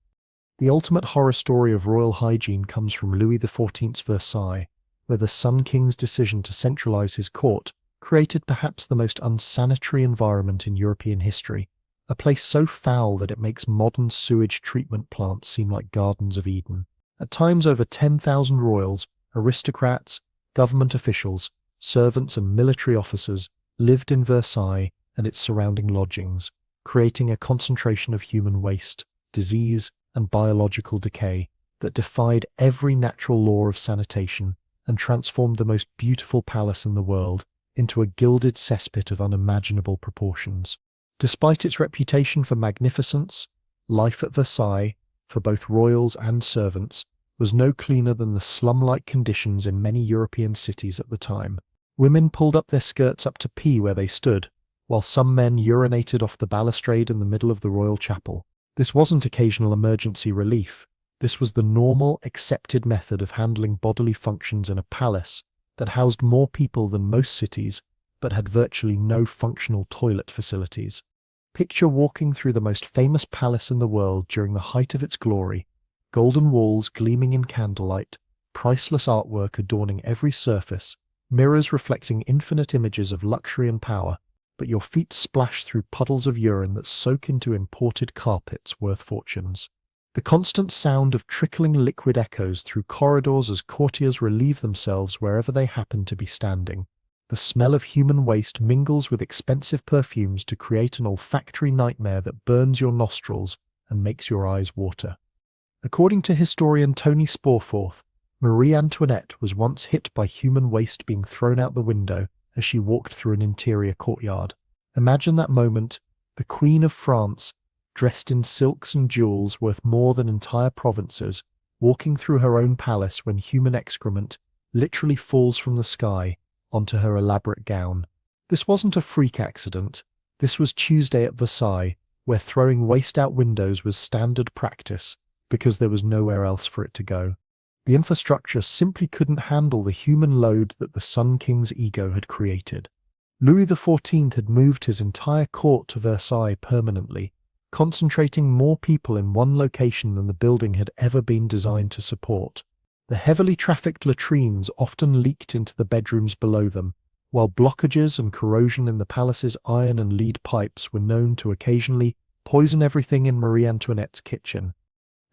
The ultimate horror story of royal hygiene comes from Louis XIV's Versailles, where the Sun King's decision to centralize his court created perhaps the most unsanitary environment in European history, a place so foul that it makes modern sewage treatment plants seem like gardens of Eden. At times over 10,000 royals, aristocrats, government officials, servants and military officers lived in Versailles and its surrounding lodgings, creating a concentration of human waste, disease, and biological decay that defied every natural law of sanitation and transformed the most beautiful palace in the world into a gilded cesspit of unimaginable proportions. Despite its reputation for magnificence, life at Versailles, for both royals and servants, was no cleaner than the slum-like conditions in many European cities at the time. Women pulled up their skirts up to pee where they stood, while some men urinated off the balustrade in the middle of the royal chapel. This wasn't occasional emergency relief. This was the normal, accepted method of handling bodily functions in a palace that housed more people than most cities, but had virtually no functional toilet facilities. Picture walking through the most famous palace in the world during the height of its glory, golden walls gleaming in candlelight, priceless artwork adorning every surface, mirrors reflecting infinite images of luxury and power, but your feet splash through puddles of urine that soak into imported carpets worth fortunes. The constant sound of trickling liquid echoes through corridors as courtiers relieve themselves wherever they happen to be standing. The smell of human waste mingles with expensive perfumes to create an olfactory nightmare that burns your nostrils and makes your eyes water. According to historian Tony Sporforth, Marie Antoinette was once hit by human waste being thrown out the window as she walked through an interior courtyard. Imagine that moment, the Queen of France, dressed in silks and jewels worth more than entire provinces, walking through her own palace when human excrement literally falls from the sky onto her elaborate gown. This wasn't a freak accident. This was Tuesday at Versailles, where throwing waste out windows was standard practice because there was nowhere else for it to go. The infrastructure simply couldn't handle the human load that the Sun King's ego had created. Louis XIV had moved his entire court to Versailles permanently, concentrating more people in one location than the building had ever been designed to support. The heavily trafficked latrines often leaked into the bedrooms below them, while blockages and corrosion in the palace's iron and lead pipes were known to occasionally poison everything in Marie Antoinette's kitchen.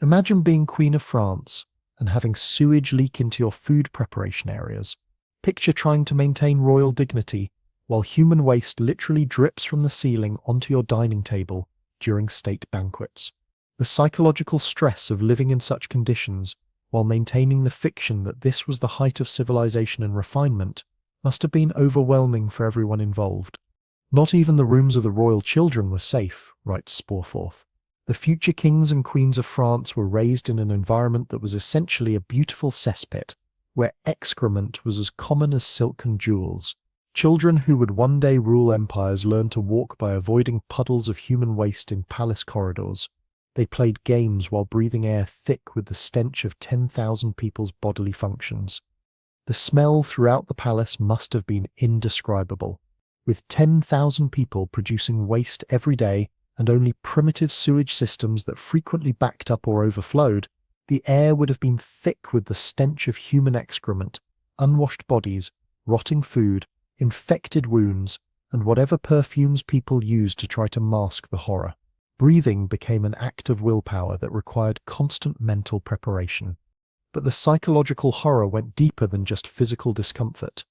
Imagine being Queen of France and having sewage leak into your food preparation areas. Picture trying to maintain royal dignity while human waste literally drips from the ceiling onto your dining table during state banquets. The psychological stress of living in such conditions while maintaining the fiction that this was the height of civilization and refinement must have been overwhelming for everyone involved. Not even the rooms of the royal children were safe, writes Sporforth. The future kings and queens of France were raised in an environment that was essentially a beautiful cesspit, where excrement was as common as silk and jewels. Children who would one day rule empires learned to walk by avoiding puddles of human waste in palace corridors. They played games while breathing air thick with the stench of 10,000 people's bodily functions. The smell throughout the palace must have been indescribable. With 10,000 people producing waste every day and only primitive sewage systems that frequently backed up or overflowed, the air would have been thick with the stench of human excrement, unwashed bodies, rotting food, infected wounds, and whatever perfumes people used to try to mask the horror. Breathing became an act of willpower that required constant mental preparation. But the psychological horror went deeper than just physical discomfort.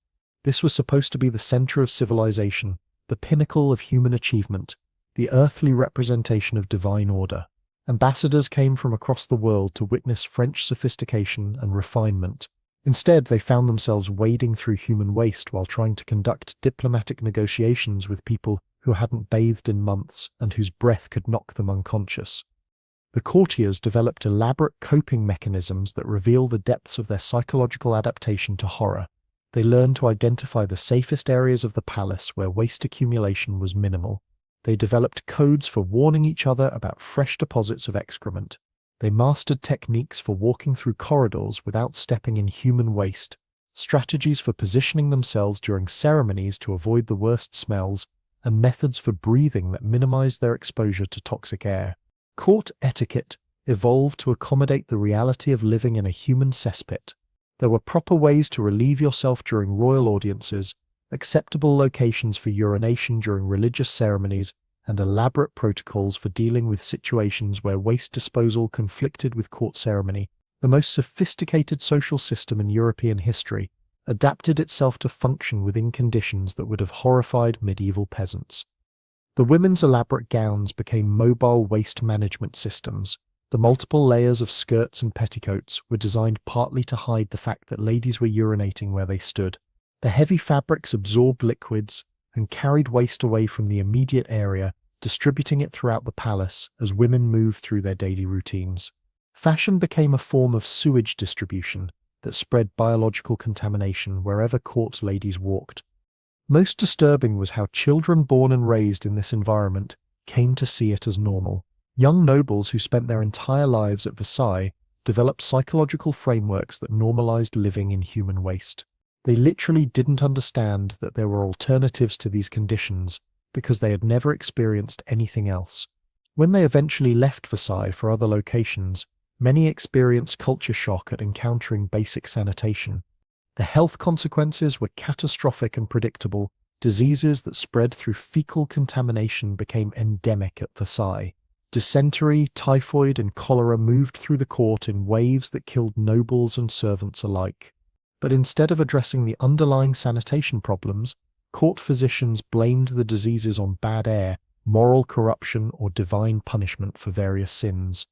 This was supposed to be the center of civilization, the pinnacle of human achievement, the earthly representation of divine order. Ambassadors came from across the world to witness French sophistication and refinement. Instead, they found themselves wading through human waste while trying to conduct diplomatic negotiations with people who hadn't bathed in months and whose breath could knock them unconscious. The courtiers developed elaborate coping mechanisms that reveal the depths of their psychological adaptation to horror. They learned to identify the safest areas of the palace where waste accumulation was minimal. They developed codes for warning each other about fresh deposits of excrement. They mastered techniques for walking through corridors without stepping in human waste, strategies for positioning themselves during ceremonies to avoid the worst smells, and methods for breathing that minimized their exposure to toxic air. Court etiquette evolved to accommodate the reality of living in a human cesspit. There were proper ways to relieve yourself during royal audiences, acceptable locations for urination during religious ceremonies, and elaborate protocols for dealing with situations where waste disposal conflicted with court ceremony. The most sophisticated social system in European history adapted itself to function within conditions that would have horrified medieval peasants. The women's elaborate gowns became mobile waste management systems. The multiple layers of skirts and petticoats were designed partly to hide the fact that ladies were urinating where they stood. The heavy fabrics absorbed liquids and carried waste away from the immediate area, distributing it throughout the palace as women moved through their daily routines. Fashion became a form of sewage distribution that spread biological contamination wherever court ladies walked. Most disturbing was how children born and raised in this environment came to see it as normal. Young nobles who spent their entire lives at Versailles developed psychological frameworks that normalized living in human waste. They literally didn't understand that there were alternatives to these conditions because they had never experienced anything else. When they eventually left Versailles for other locations, many experienced culture shock at encountering basic sanitation. The health consequences were catastrophic and predictable. Diseases that spread through fecal contamination became endemic at Versailles. Dysentery, typhoid, and cholera moved through the court in waves that killed nobles and servants alike. But instead of addressing the underlying sanitation problems, court physicians blamed the diseases on bad air, moral corruption, or divine punishment for various sins.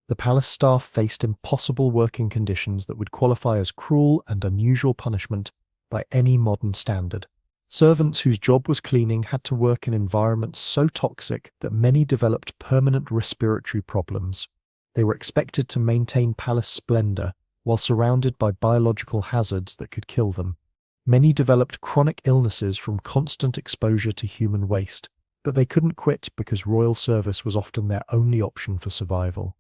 The palace staff faced impossible working conditions that would qualify as cruel and unusual punishment by any modern standard. Servants whose job was cleaning had to work in environments so toxic that many developed permanent respiratory problems. They were expected to maintain palace splendor while surrounded by biological hazards that could kill them. Many developed chronic illnesses from constant exposure to human waste, but they couldn't quit because royal service was often their only option for survival.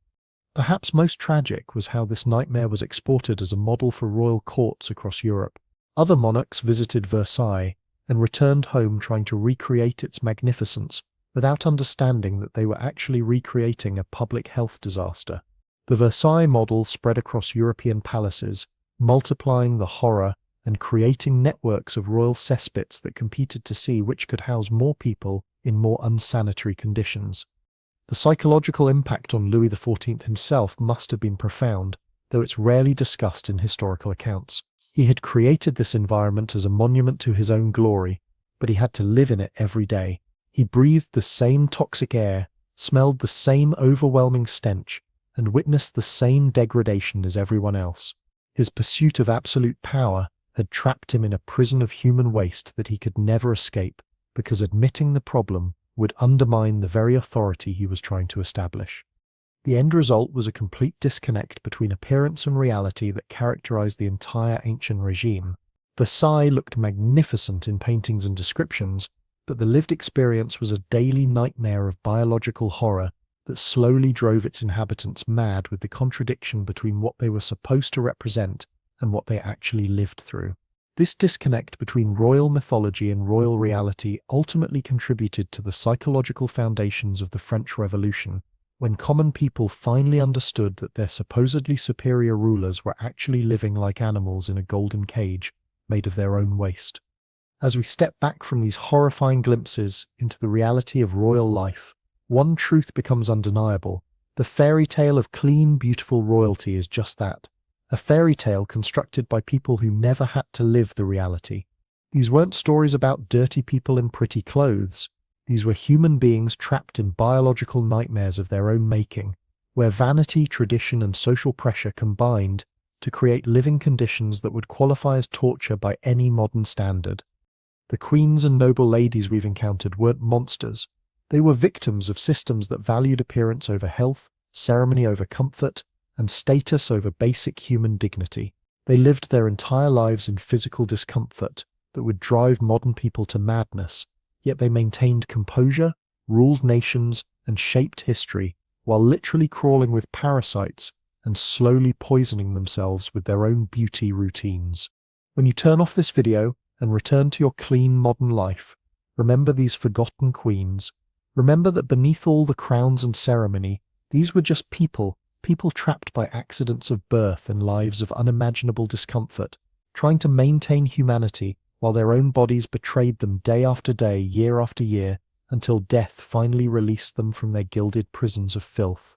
Perhaps most tragic was how this nightmare was exported as a model for royal courts across Europe. Other monarchs visited Versailles and returned home trying to recreate its magnificence without understanding that they were actually recreating a public health disaster. The Versailles model spread across European palaces, multiplying the horror and creating networks of royal cesspits that competed to see which could house more people in more unsanitary conditions. The psychological impact on Louis XIV himself must have been profound, though it's rarely discussed in historical accounts. He had created this environment as a monument to his own glory, but he had to live in it every day. He breathed the same toxic air, smelled the same overwhelming stench, and witnessed the same degradation as everyone else. His pursuit of absolute power had trapped him in a prison of human waste that he could never escape, because admitting the problem would undermine the very authority he was trying to establish. The end result was a complete disconnect between appearance and reality that characterized the entire ancient regime. Versailles looked magnificent in paintings and descriptions, but the lived experience was a daily nightmare of biological horror that slowly drove its inhabitants mad with the contradiction between what they were supposed to represent and what they actually lived through. This disconnect between royal mythology and royal reality ultimately contributed to the psychological foundations of the French Revolution, when common people finally understood that their supposedly superior rulers were actually living like animals in a golden cage made of their own waste. As we step back from these horrifying glimpses into the reality of royal life, one truth becomes undeniable. The fairy tale of clean, beautiful royalty is just that, a fairy tale constructed by people who never had to live the reality. These weren't stories about dirty people in pretty clothes. These were human beings trapped in biological nightmares of their own making, where vanity, tradition, and social pressure combined to create living conditions that would qualify as torture by any modern standard. The queens and noble ladies we've encountered weren't monsters. They were victims of systems that valued appearance over health, ceremony over comfort, and status over basic human dignity. They lived their entire lives in physical discomfort that would drive modern people to madness, yet they maintained composure, ruled nations, and shaped history, while literally crawling with parasites and slowly poisoning themselves with their own beauty routines. When you turn off this video and return to your clean modern life, remember these forgotten queens. Remember that beneath all the crowns and ceremony, these were just people trapped by accidents of birth and lives of unimaginable discomfort, trying to maintain humanity while their own bodies betrayed them day after day, year after year, until death finally released them from their gilded prisons of filth.